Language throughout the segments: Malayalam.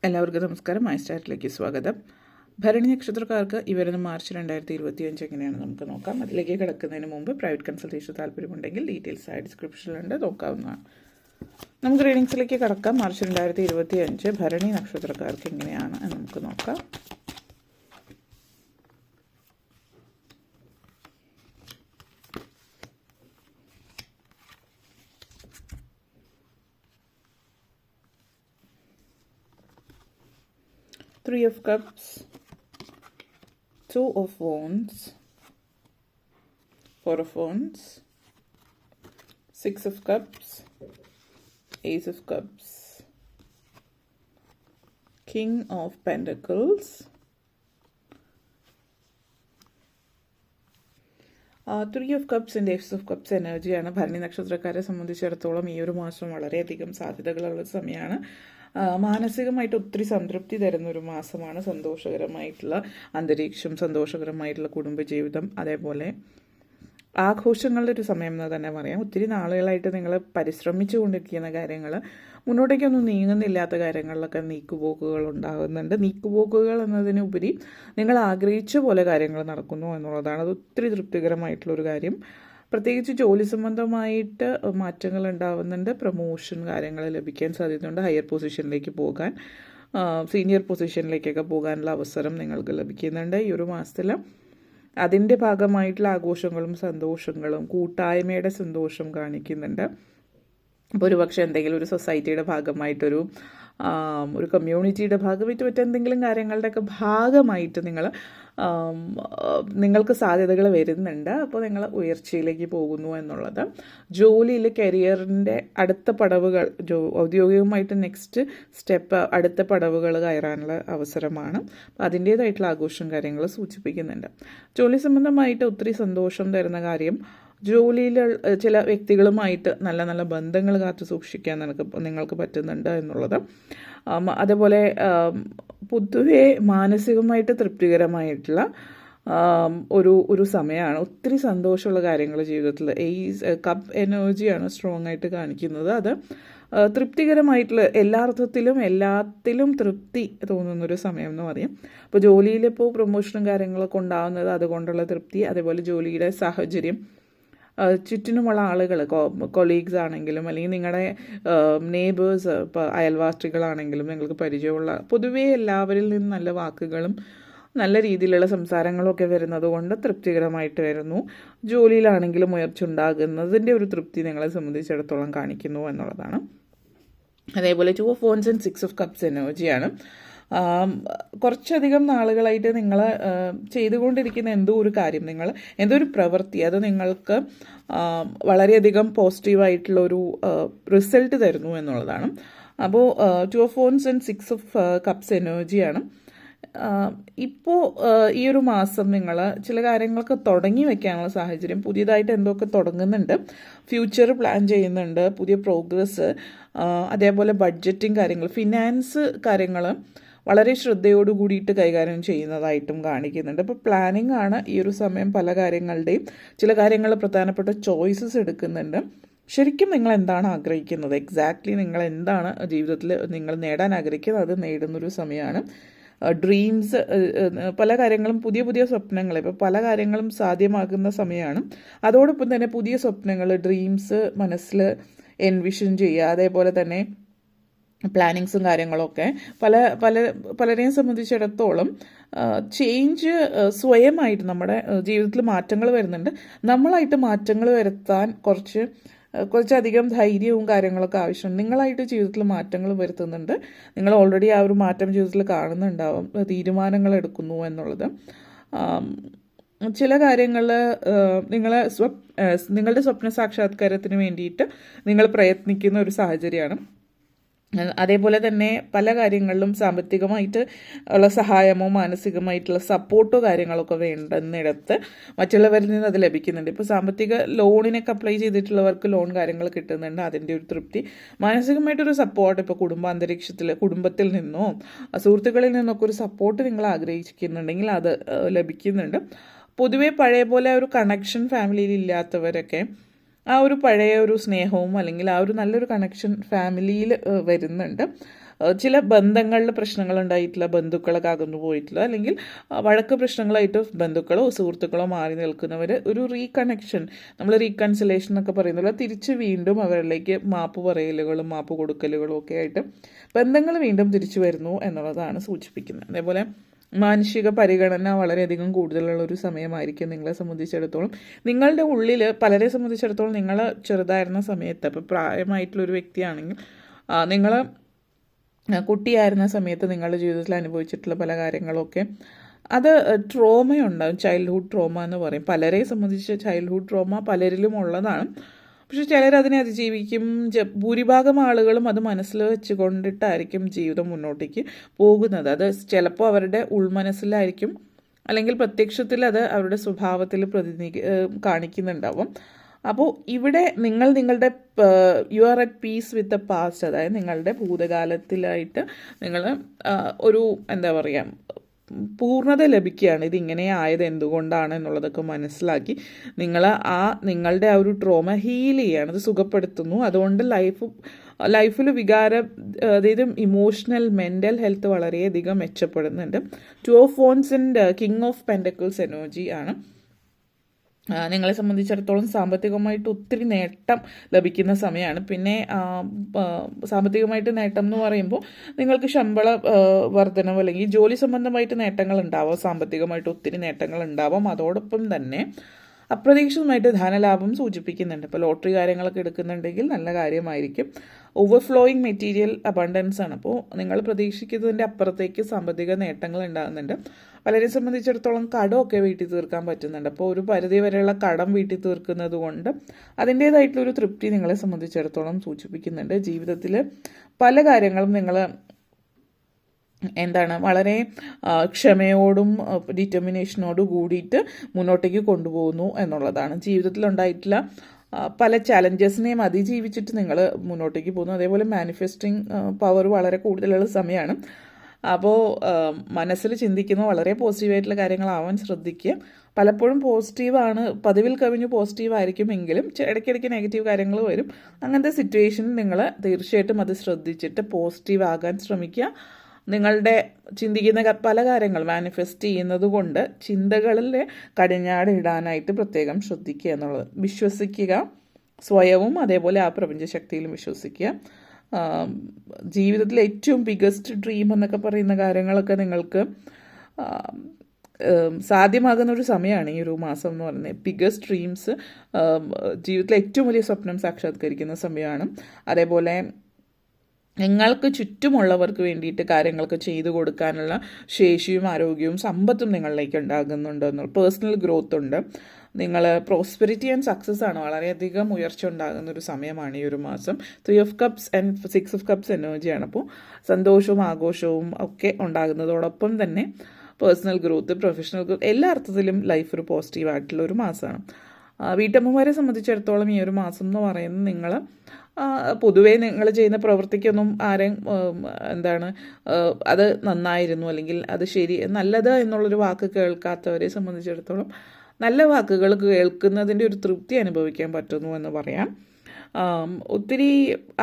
എല്ലാവർക്കും നമസ്കാരം. മൈ സ്റ്റാറ്റിലേക്ക് സ്വാഗതം. ഭരണി നക്ഷത്രക്കാർക്ക് ഈ വരുന്ന മാർച്ച് 2025 എങ്ങനെയാണ് നമുക്ക് നോക്കാം. അതിലേക്ക് കിടക്കുന്നതിന് മുമ്പ് പ്രൈവറ്റ് കൺസൾട്ടേഷൻ താല്പര്യമുണ്ടെങ്കിൽ ഡീറ്റെയിൽസ് ആയി ഡിസ്ക്രിപ്ഷനിലുണ്ട്, നോക്കാവുന്നതാണ്. നമുക്ക് റീഡിങ്സിലേക്ക് കിടക്കാം. മാർച്ച് 2025 ഭരണി നക്ഷത്രക്കാർക്ക് എങ്ങനെയാണ് എന്ന് നമുക്ക് നോക്കാം. Three of Cups, Two of Wands, Four of Wands, Six of Cups, Ace of Cups, King of Pentacles, three of cups and ace of cups എനർജിയാണ് ഭരണി നക്ഷത്രക്കാരെ സംബന്ധിച്ചിടത്തോളം ഈ ഒരു മാസം വളരെയധികം സാധ്യതകളുള്ള സമയമാണ്. മാനസികമായിട്ട് ഒത്തിരി സംതൃപ്തി തരുന്ന ഒരു മാസമാണ്. സന്തോഷകരമായിട്ടുള്ള അന്തരീക്ഷം, സന്തോഷകരമായിട്ടുള്ള കുടുംബജീവിതം, അതേപോലെ ആഘോഷങ്ങളുടെ ഒരു സമയം എന്ന് തന്നെ പറയാം. ഒത്തിരി നാളുകളായിട്ട് നിങ്ങൾ പരിശ്രമിച്ചു കൊണ്ടിരിക്കുന്ന കാര്യങ്ങൾ മുന്നോട്ടേക്കൊന്നും നീങ്ങുന്നില്ലാത്ത കാര്യങ്ങളിലൊക്കെ നീക്കുപോക്കുകൾ ഉണ്ടാകുന്നുണ്ട്. നീക്കുപോക്കുകൾ എന്നതിനുപരി നിങ്ങൾ ആഗ്രഹിച്ച പോലെ കാര്യങ്ങൾ നടക്കുന്നു എന്നുള്ളതാണ്. അത് ഒത്തിരി തൃപ്തികരമായിട്ടുള്ളൊരു കാര്യം. പ്രത്യേകിച്ച് ജോലി സംബന്ധമായിട്ട് മാറ്റങ്ങൾ ഉണ്ടാവുന്നുണ്ട്. പ്രൊമോഷൻ കാര്യങ്ങൾ ലഭിക്കാൻ സാധ്യതയുണ്ട്. ഹയർ പൊസിഷനിലേക്ക് പോകാൻ, സീനിയർ പൊസിഷനിലേക്കൊക്കെ പോകാനുള്ള അവസരം നിങ്ങൾക്ക് ലഭിക്കുന്നുണ്ട് ഈ ഒരു മാസത്തിൽ. അതിൻ്റെ ഭാഗമായിട്ടുള്ള ആഘോഷങ്ങളും സന്തോഷങ്ങളും കൂട്ടായ്മയുടെ സന്തോഷം കാണിക്കുന്നുണ്ട്. അപ്പോൾ ഒരുപക്ഷെ എന്തെങ്കിലും ഒരു സൊസൈറ്റിയുടെ ഭാഗമായിട്ടൊരു ഒരു കമ്മ്യൂണിറ്റിയുടെ ഭാഗമായിട്ട് മറ്റെന്തെങ്കിലും കാര്യങ്ങളുടെയൊക്കെ ഭാഗമായിട്ട് നിങ്ങൾക്ക് സാധ്യതകൾ വരുന്നുണ്ട്. അപ്പോൾ നിങ്ങൾ ഉയർച്ചയിലേക്ക് പോകുന്നു എന്നുള്ളത്. ജോലിയിൽ കരിയറിൻ്റെ അടുത്ത പടവുകൾ, ഔദ്യോഗികമായിട്ട് നെക്സ്റ്റ് സ്റ്റെപ്പ്, അടുത്ത പടവുകൾ കയറാനുള്ള അവസരമാണ്. അപ്പോൾ അതിൻ്റേതായിട്ടുള്ള ആഘോഷം കാര്യങ്ങൾ സൂചിപ്പിക്കുന്നുണ്ട്. ജോലി സംബന്ധമായിട്ട് ഒത്തിരി സന്തോഷം തരുന്ന കാര്യം, ജോലിയിൽ ചില വ്യക്തികളുമായിട്ട് നല്ല നല്ല ബന്ധങ്ങൾ കാത്തു സൂക്ഷിക്കാൻ നിങ്ങൾക്ക് പറ്റുന്നുണ്ട് എന്നുള്ളത്. അതേപോലെ പൊതുവെ മാനസികമായിട്ട് തൃപ്തികരമായിട്ടുള്ള ഒരു സമയമാണ്. ഒത്തിരി സന്തോഷമുള്ള കാര്യങ്ങൾ ജീവിതത്തിൽ ഈ കപ്പ് എനർജിയാണ് സ്ട്രോങ് ആയിട്ട് കാണിക്കുന്നത്. അത് തൃപ്തികരമായിട്ടുള്ള എല്ലാത്തിലും തൃപ്തി തോന്നുന്നൊരു സമയം എന്ന് പറയും. അപ്പോൾ ജോലിയിലിപ്പോൾ പ്രൊമോഷനും കാര്യങ്ങളൊക്കെ ഉണ്ടാകുന്നത് അതുകൊണ്ടുള്ള തൃപ്തി, അതേപോലെ ജോലിയുടെ സാഹചര്യം, ചുറ്റിനുമുള്ള ആളുകൾ, കൊളീഗ്സ് ആണെങ്കിലും അല്ലെങ്കിൽ നിങ്ങളുടെ നെയ്ബേഴ്സ്, ഇപ്പോൾ അയൽവാസികളാണെങ്കിലും നിങ്ങൾക്ക് പരിചയമുള്ള പൊതുവേ എല്ലാവരിൽ നിന്നും നല്ല വാക്കുകളും നല്ല രീതിയിലുള്ള സംസാരങ്ങളും ഒക്കെ വരുന്നത് കൊണ്ട് തൃപ്തികരമായിട്ട് വരുന്നു. ജോലിയിലാണെങ്കിലും ഉയർച്ച ഉണ്ടാകുന്നതിൻ്റെ ഒരു തൃപ്തി നിങ്ങളെ സംബന്ധിച്ചിടത്തോളം കാണിക്കുന്നു എന്നുള്ളതാണ്. അതേപോലെ two of wands and six of cups എനർജിയാണ്. കുറച്ചധികം നാളുകളായിട്ട് നിങ്ങൾ ചെയ്തുകൊണ്ടിരിക്കുന്ന എന്തോ ഒരു കാര്യം, എന്തോ ഒരു പ്രവൃത്തി, അത് നിങ്ങൾക്ക് വളരെയധികം പോസിറ്റീവായിട്ടുള്ളൊരു റിസൾട്ട് തരുന്നു എന്നുള്ളതാണ്. അപ്പോൾ two of wands and six of cups എനർജിയാണ്. ഇപ്പോൾ ഈ ഒരു മാസം നിങ്ങൾ ചില കാര്യങ്ങളൊക്കെ തുടങ്ങി വെക്കാനുള്ള സാഹചര്യം, പുതിയതായിട്ട് എന്തൊക്കെ തുടങ്ങുന്നുണ്ട്, ഫ്യൂച്ചർ പ്ലാൻ ചെയ്യുന്നുണ്ട്, പുതിയ പ്രോഗ്രസ്, അതേപോലെ ബഡ്ജറ്റിംഗ് കാര്യങ്ങൾ, ഫിനാൻസ് കാര്യങ്ങൾ വളരെ ശ്രദ്ധയോടു കൂടിയിട്ട് കൈകാര്യം ചെയ്യുന്നതായിട്ടും കാണിക്കുന്നുണ്ട്. അപ്പോൾ പ്ലാനിങ് ആണ് ഈ ഒരു സമയം. പല കാര്യങ്ങളുടെയും ചില കാര്യങ്ങൾ പ്രധാനപ്പെട്ട ചോയ്സസ് എടുക്കുന്നുണ്ട്. ശരിക്കും നിങ്ങൾ എന്താണ് ആഗ്രഹിക്കുന്നത്, എക്സാക്ട്ലി നിങ്ങൾ എന്താണ് ജീവിതത്തിൽ നിങ്ങൾ നേടാൻ ആഗ്രഹിക്കുന്നത്, അത് നേടുന്നൊരു സമയമാണ്. ഡ്രീംസ്, പല കാര്യങ്ങളും, പുതിയ പുതിയ സ്വപ്നങ്ങൾ, ഇപ്പോൾ പല കാര്യങ്ങളും സാധ്യമാകുന്ന സമയമാണ്. അതോടൊപ്പം തന്നെ പുതിയ സ്വപ്നങ്ങൾ, ഡ്രീംസ് മനസ്സിൽ എൻവിഷൻ ചെയ്യുക, അതേപോലെ തന്നെ പ്ലാനിങ്സും കാര്യങ്ങളൊക്കെ പലരെയും സംബന്ധിച്ചിടത്തോളം ചേഞ്ച് സ്വയമായിട്ട് നമ്മുടെ ജീവിതത്തിൽ മാറ്റങ്ങൾ വരുന്നുണ്ട്. നമ്മളായിട്ട് മാറ്റങ്ങൾ വരുത്താൻ കുറച്ചധികം ധൈര്യവും കാര്യങ്ങളൊക്കെ ആവശ്യമുണ്ട്. നിങ്ങളായിട്ട് ജീവിതത്തിൽ മാറ്റങ്ങൾ വരുത്തുന്നുണ്ട്. നിങ്ങൾ ഓൾറെഡി ആ ഒരു മാറ്റം ജീവിതത്തിൽ കാണുന്നുണ്ടാവും. തീരുമാനങ്ങൾ എടുക്കുന്നു എന്നുള്ളത്. ചില കാര്യങ്ങൾ നിങ്ങളുടെ സ്വപ്ന സാക്ഷാത്കാരത്തിന് വേണ്ടിയിട്ട് നിങ്ങൾ പ്രയത്നിക്കുന്ന ഒരു സാഹചര്യമാണ്. അതേപോലെ തന്നെ പല കാര്യങ്ങളിലും സാമ്പത്തികമായിട്ട് ഉള്ള സഹായമോ മാനസികമായിട്ടുള്ള സപ്പോർട്ടോ കാര്യങ്ങളൊക്കെ വേണ്ടുന്നിടത്ത് മറ്റുള്ളവരിൽ നിന്ന് അത് ലഭിക്കുന്നുണ്ട്. ഇപ്പോൾ സാമ്പത്തിക ലോണിനൊക്കെ അപ്ലൈ ചെയ്തിട്ടുള്ളവർക്ക് ലോൺ കാര്യങ്ങൾ കിട്ടുന്നുണ്ട്, അതിൻ്റെ ഒരു തൃപ്തി. മാനസികമായിട്ടൊരു സപ്പോർട്ട്, ഇപ്പോൾ കുടുംബത്തിൽ നിന്നോ സുഹൃത്തുക്കളിൽ നിന്നൊക്കെ ഒരു സപ്പോർട്ട് നിങ്ങൾ ആഗ്രഹിക്കുന്നുണ്ടെങ്കിൽ അത് ലഭിക്കുന്നുണ്ട്. പൊതുവേ പഴയ പോലെ ഒരു കണക്ഷൻ ഫാമിലിയിൽ ഇല്ലാത്തവരൊക്കെ ആ ഒരു പഴയ ഒരു സ്നേഹവും അല്ലെങ്കിൽ ആ ഒരു നല്ലൊരു കണക്ഷൻ ഫാമിലിയിൽ വരുന്നുണ്ട്. ചില ബന്ധങ്ങളിൽ പ്രശ്നങ്ങളുണ്ടായിട്ടില്ല, ബന്ധുക്കളൊക്കെ അകന്നു പോയിട്ടില്ല, അല്ലെങ്കിൽ വഴക്ക് പ്രശ്നങ്ങളായിട്ട് ബന്ധുക്കളോ സുഹൃത്തുക്കളോ മാറി നിൽക്കുന്നവർ ഒരു റീകണക്ഷൻ, നമ്മൾ റീകൺസിലേഷൻ എന്നൊക്കെ പറയുന്നില്ല, തിരിച്ച് വീണ്ടും അവരിലേക്ക് മാപ്പ് പറയലുകളും മാപ്പ് കൊടുക്കലുകളും ഒക്കെ ആയിട്ട് ബന്ധങ്ങൾ വീണ്ടും തിരിച്ചു വരുന്നു എന്നുള്ളതാണ് സൂചിപ്പിക്കുന്നത്. അതേപോലെ മാനുഷിക പരിഗണന വളരെയധികം കൂടുതലുള്ള ഒരു സമയമായിരിക്കും നിങ്ങളെ സംബന്ധിച്ചിടത്തോളം. നിങ്ങളുടെ ഉള്ളിൽ പലരെ സംബന്ധിച്ചിടത്തോളം നിങ്ങൾ ചെറുതായിരുന്ന സമയത്ത്, ഇപ്പോൾ പ്രായമായിട്ടുള്ളൊരു വ്യക്തിയാണെങ്കിൽ നിങ്ങൾ കുട്ടിയായിരുന്ന സമയത്ത് നിങ്ങളുടെ ജീവിതത്തിൽ അനുഭവിച്ചിട്ടുള്ള പല കാര്യങ്ങളൊക്കെ അത് ട്രോമയുണ്ടാകും, ചൈൽഡ്ഹുഡ് ട്രോമ എന്ന് പറയും. പലരെ സംബന്ധിച്ച് ചൈൽഡ്ഹുഡ് ട്രോമ പലരിലും ഉള്ളതാണ്. പക്ഷെ ചിലർ അതിനെ അതിജീവിക്കും. ഭൂരിഭാഗം ആളുകളും അത് മനസ്സിൽ വെച്ചുകൊണ്ടിട്ടായിരിക്കും ജീവിതം മുന്നോട്ടേക്ക് പോകുന്നത്. അത് ചിലപ്പോൾ അവരുടെ ഉൾമനസ്സിലായിരിക്കും, അല്ലെങ്കിൽ പ്രത്യക്ഷത്തിൽ അത് അവരുടെ സ്വഭാവത്തിൽ കാണിക്കുന്നുണ്ടാവും. അപ്പോൾ ഇവിടെ നിങ്ങളുടെ you are at peace with the past, അതായത് നിങ്ങളുടെ ഭൂതകാലത്തിലായിട്ട് നിങ്ങൾ ഒരു എന്താ പറയുക പൂർണ്ണത ലഭിക്കുകയാണ്. ഇതിങ്ങനെ ആയത് എന്തുകൊണ്ടാണ് എന്നുള്ളതൊക്കെ മനസ്സിലാക്കി നിങ്ങളുടെ ആ ഒരു ട്രോമ ഹീൽ ചെയ്യാണ്, അത് സുഖപ്പെടുത്തുന്നു. അതുകൊണ്ട് ലൈഫിൽ അതായത് ഇമോഷണൽ മെൻ്റൽ ഹെൽത്ത് വളരെയധികം മെച്ചപ്പെടുന്നുണ്ട്. 2 of Wands and king of pentacles energy ആണ്. നിങ്ങളെ സംബന്ധിച്ചിടത്തോളം സാമ്പത്തികമായിട്ട് ഒത്തിരി നേട്ടം ലഭിക്കുന്ന സമയമാണ്. പിന്നെ സാമ്പത്തികമായിട്ട് നേട്ടം എന്ന് പറയുമ്പോൾ നിങ്ങൾക്ക് ശമ്പള വർധനവ് അല്ലെങ്കിൽ ജോലി സംബന്ധമായിട്ട് നേട്ടങ്ങൾ ഉണ്ടാവാം, സാമ്പത്തികമായിട്ട് ഒത്തിരി നേട്ടങ്ങൾ ഉണ്ടാവാം. അതോടൊപ്പം തന്നെ അപ്രതീക്ഷിതമായിട്ട് ധനലാഭം സൂചിപ്പിക്കുന്നുണ്ട്. ഇപ്പോൾ ലോട്ടറി കാര്യങ്ങളൊക്കെ എടുക്കുന്നുണ്ടെങ്കിൽ നല്ല കാര്യമായിരിക്കും. ഓവർഫ്ലോയിങ് മെറ്റീരിയൽ അബണ്ടൻസ് ആണ്. അപ്പോൾ നിങ്ങൾ പ്രതീക്ഷിക്കുന്നതിൻ്റെ അപ്പുറത്തേക്ക് സാമ്പത്തിക നേട്ടങ്ങൾ ഉണ്ടാകുന്നുണ്ട്. പലരെ സംബന്ധിച്ചിടത്തോളം കടമൊക്കെ വീട്ടിൽ തീർക്കാൻ പറ്റുന്നുണ്ട്. അപ്പോൾ ഒരു പരിധി വരെയുള്ള കടം വീട്ടിൽ തീർക്കുന്നത് കൊണ്ട് അതിൻ്റേതായിട്ടുള്ളൊരു തൃപ്തി നിങ്ങളെ സംബന്ധിച്ചിടത്തോളം സൂചിപ്പിക്കുന്നുണ്ട്. ജീവിതത്തിൽ പല കാര്യങ്ങളും നിങ്ങൾ വളരെ ക്ഷമയോടും ഡിറ്റർമിനേഷനോടും കൂടിയിട്ട് മുന്നോട്ടേക്ക് കൊണ്ടുപോകുന്നു എന്നുള്ളതാണ്. ജീവിതത്തിലുണ്ടായിട്ടുള്ള പല ചാലഞ്ചസിനെയും അതിജീവിച്ചിട്ട് നിങ്ങൾ മുന്നോട്ടേക്ക് പോകുന്നു. അതേപോലെ മാനിഫെസ്റ്റിംഗ് പവർ വളരെ കൂടുതലുള്ള സമയമാണ്. അപ്പോൾ മനസ്സിൽ ചിന്തിക്കുന്ന വളരെ പോസിറ്റീവായിട്ടുള്ള കാര്യങ്ങളാവാൻ ശ്രദ്ധിക്കുക. പലപ്പോഴും പോസിറ്റീവാണ്, പതിവിൽ കവിഞ്ഞ് പോസിറ്റീവായിരിക്കുമെങ്കിലും ഇടയ്ക്കിടയ്ക്ക് നെഗറ്റീവ് കാര്യങ്ങൾ വരും. അങ്ങനത്തെ സിറ്റുവേഷനിൽ നിങ്ങൾ തീർച്ചയായിട്ടും അത് ശ്രദ്ധിച്ചിട്ട് പോസിറ്റീവ് ആകാൻ ശ്രമിക്കുക. നിങ്ങളുടെ ചിന്തിക്കുന്ന പല കാര്യങ്ങൾ മാനിഫെസ്റ്റ് ചെയ്യുന്നത് കൊണ്ട് ചിന്തകളിൽ കടിഞ്ഞാട് ഇടാനായിട്ട് പ്രത്യേകം ശ്രദ്ധിക്കുക എന്നുള്ളത്. വിശ്വസിക്കുക സ്വയവും, അതേപോലെ ആ പ്രപഞ്ചശക്തിയിലും വിശ്വസിക്കുക. ജീവിതത്തിലെ ഏറ്റവും ബിഗസ്റ്റ് ഡ്രീം എന്നൊക്കെ പറയുന്ന കാര്യങ്ങളൊക്കെ നിങ്ങൾക്ക് സാധ്യമാകുന്ന ഒരു സമയമാണ് ഈ ഒരു മാസം എന്ന് പറയുന്നത്. ബിഗസ്റ്റ് ഡ്രീംസ്, ജീവിതത്തിലെ ഏറ്റവും വലിയ സ്വപ്നം സാക്ഷാത്കരിക്കുന്ന സമയമാണ്. അതേപോലെ നിങ്ങൾക്ക് ചുറ്റുമുള്ളവർക്ക് വേണ്ടിയിട്ട് കാര്യങ്ങളൊക്കെ ചെയ്തു കൊടുക്കാനുള്ള ശേഷിയും ആരോഗ്യവും സമ്പത്തും നിങ്ങളിലേക്ക് ഉണ്ടാകുന്നുണ്ട് എന്നുള്ള പേഴ്സണൽ ഗ്രോത്ത് ഉണ്ട്. നിങ്ങൾ പ്രോസ്പെരിറ്റി ആൻഡ് സക്സസ് ആണ്, വളരെയധികം ഉയർച്ച ഉണ്ടാകുന്ന ഒരു സമയമാണ് ഈ ഒരു മാസം. 3 of Cups and 6 of Cups എനർജിയാണ്. അപ്പോൾ സന്തോഷവും ആഘോഷവും ഒക്കെ ഉണ്ടാകുന്നതോടൊപ്പം തന്നെ പേഴ്സണൽ ഗ്രോത്ത്, പ്രൊഫഷണൽ ഗ്രോത്ത്, എല്ലാ അർത്ഥത്തിലും ലൈഫ് ഒരു പോസിറ്റീവായിട്ടുള്ള ഒരു മാസമാണ്. വീട്ടമ്മമാരെ സംബന്ധിച്ചിടത്തോളം ഈ ഒരു മാസം എന്ന് പറയുന്നത് നിങ്ങൾ പൊതുവേ നിങ്ങൾ ചെയ്യുന്ന പ്രവൃത്തിക്കൊന്നും ആരെയും അത് നന്നായിരുന്നു അല്ലെങ്കിൽ അത് ശരി നല്ലത് എന്നുള്ളൊരു വാക്ക് കേൾക്കാത്തവരെ സംബന്ധിച്ചിടത്തോളം നല്ല വാക്കുകൾ കേൾക്കുന്നതിൻ്റെ ഒരു തൃപ്തി അനുഭവിക്കാൻ പറ്റുന്നു എന്ന് പറയാം. ഒത്തിരി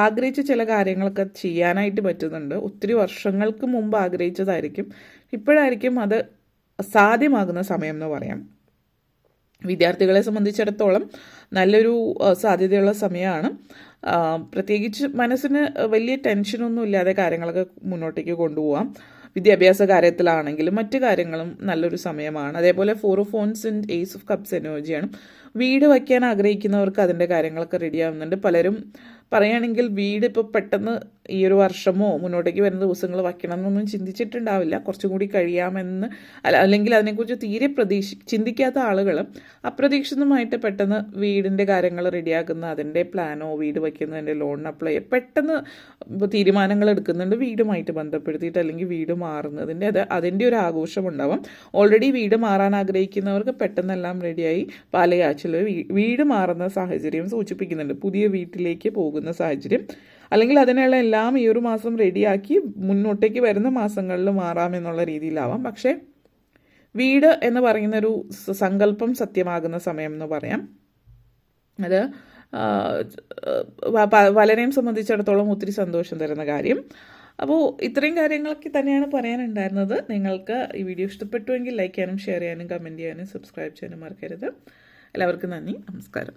ആഗ്രഹിച്ച ചില കാര്യങ്ങളൊക്കെ ചെയ്യാനായിട്ട് പറ്റുന്നുണ്ട്. ഒത്തിരി വർഷങ്ങൾക്ക് മുമ്പ് ആഗ്രഹിച്ചതായിരിക്കും, ഇപ്പോഴായിരിക്കും അത് സാധ്യമാകുന്ന സമയം എന്ന് പറയാം. വിദ്യാർത്ഥികളെ സംബന്ധിച്ചിടത്തോളം നല്ലൊരു സാധ്യതയുള്ള സമയമാണ്. പ്രത്യേകിച്ച് മനസ്സിന് വലിയ ടെൻഷനൊന്നും ഇല്ലാതെ കാര്യങ്ങളൊക്കെ മുന്നോട്ടേക്ക് കൊണ്ടുപോകാം. വിദ്യാഭ്യാസ കാര്യത്തിലാണെങ്കിലും മറ്റു കാര്യങ്ങളും നല്ലൊരു സമയമാണ്. അതേപോലെ 4 of Wands and Ace of Cups എനർജിയാണ്. വീട് വയ്ക്കാൻ ആഗ്രഹിക്കുന്നവർക്ക് അതിൻ്റെ കാര്യങ്ങളൊക്കെ റെഡി ആവുന്നുണ്ട്. പലരും പറയുകയാണെങ്കിൽ വീട് ഇപ്പോൾ പെട്ടെന്ന് ഈ ഒരു വർഷമോ മുന്നോട്ടേക്ക് വരുന്ന ദിവസങ്ങൾ വയ്ക്കണം എന്നൊന്നും ചിന്തിച്ചിട്ടുണ്ടാവില്ല. കുറച്ചും കൂടി കഴിയാമെന്ന് അല്ലെങ്കിൽ അതിനെക്കുറിച്ച് തീരെ ചിന്തിക്കാത്ത ആളുകൾ അപ്രതീക്ഷിതമായിട്ട് പെട്ടെന്ന് വീടിൻ്റെ കാര്യങ്ങൾ റെഡിയാക്കുന്ന, അതിൻ്റെ പ്ലാനോ വീട് വയ്ക്കുന്നതിൻ്റെ ലോണിന് അപ്ലൈ പെട്ടെന്ന് തീരുമാനങ്ങൾ എടുക്കുന്നുണ്ട് വീടുമായിട്ട് ബന്ധപ്പെടുത്തിയിട്ട്, അല്ലെങ്കിൽ വീട് മാറുന്നതിൻ്റെ അതിൻ്റെ ഒരു ആഘോഷം ഉണ്ടാവും. ഓൾറെഡി വീട് മാറാൻ ആഗ്രഹിക്കുന്നവർക്ക് പെട്ടെന്നെല്ലാം റെഡിയായി പാലയാച്ചിൽ വീട് മാറുന്ന സാഹചര്യം സൂചിപ്പിക്കുന്നുണ്ട്. പുതിയ വീട്ടിലേക്ക് പോകുന്ന സാഹചര്യം, അല്ലെങ്കിൽ അതിനുള്ള എല്ലാം ഈ ഒരു മാസം റെഡിയാക്കി മുന്നോട്ടേക്ക് വരുന്ന മാസങ്ങളിൽ മാറാമെന്നുള്ള രീതിയിലാവാം. പക്ഷേ വീട് എന്ന് പറയുന്നൊരു സങ്കല്പം സത്യമാകുന്ന സമയം എന്ന് പറയാം. അത് പലരെയും സംബന്ധിച്ചിടത്തോളം ഒത്തിരി സന്തോഷം തരുന്ന കാര്യം. അപ്പോൾ ഇത്രയും കാര്യങ്ങളൊക്കെ തന്നെയാണ് പറയാനുണ്ടായിരുന്നത്. നിങ്ങൾക്ക് ഈ വീഡിയോ ഇഷ്ടപ്പെട്ടുവെങ്കിൽ ലൈക്ക് ചെയ്യാനും ഷെയർ ചെയ്യാനും കമൻറ്റ് ചെയ്യാനും സബ്സ്ക്രൈബ് ചെയ്യാനും മറക്കരുത്. എല്ലാവർക്കും നന്ദി, നമസ്കാരം.